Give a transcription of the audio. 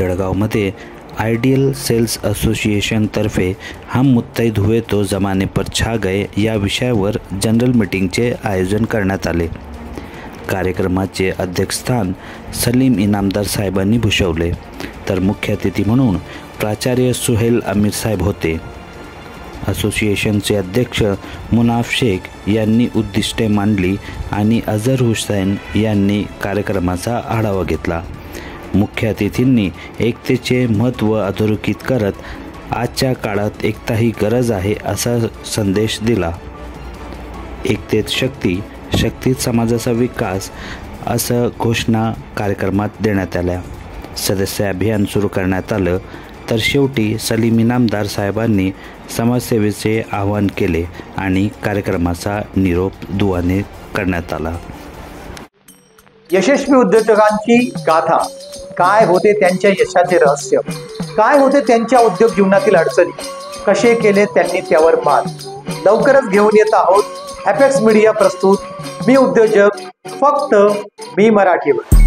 जळगावमध्ये ideal cells असोसिएशनतर्फे हम मुत्तैद हुए तो ज़माने पर छा गए या विषयावर जनरल मीटिंगचे आयोजन करण्यात आले। कार्यक्रमाचे अध्यक्षस्थान सलीम इनामदार साहेबांनी भूषवले, तर मुख्य अतिथी म्हणून प्राचार्य सुहेल आमिर साहेब होते। असोसिएशनचे अध्यक्ष मुनाफ शेख यांनी उद्दिष्टे मांडली आणि अझर हुसैन यांनी कार्यक्रमाचा आढावा घेतला। मुख्य अतिथींनी एकतेचे महत्त्व अधोरेखित करत आजच्या काळात एकता ही गरज आहे असा संदेश दिला। एकतेत शक्ती, शक्तीत समाजाचा विकास असं घोषणा कार्यक्रमात देण्यात आल्या। सदस्य अभियान सुरू करण्यात आलं, तर शेवटी सलीम इनामदार साहेबांनी समाजसेवेचे आवाहन केले आणि कार्यक्रमाचा निरोप दुआने करण्यात आला। यशस्वी उद्योजकांची गाथा, काय होते त्यांच्या यशाचे रहस्य, काय होते त्यांच्या उद्योग जीवनातील अडचणी, कसे केले त्यांनी त्यावर मात, लवकरच घेऊन येत आहोत अपेक्स मीडिया प्रस्तुत मी उद्योजक, फक्त मी मराठीवर।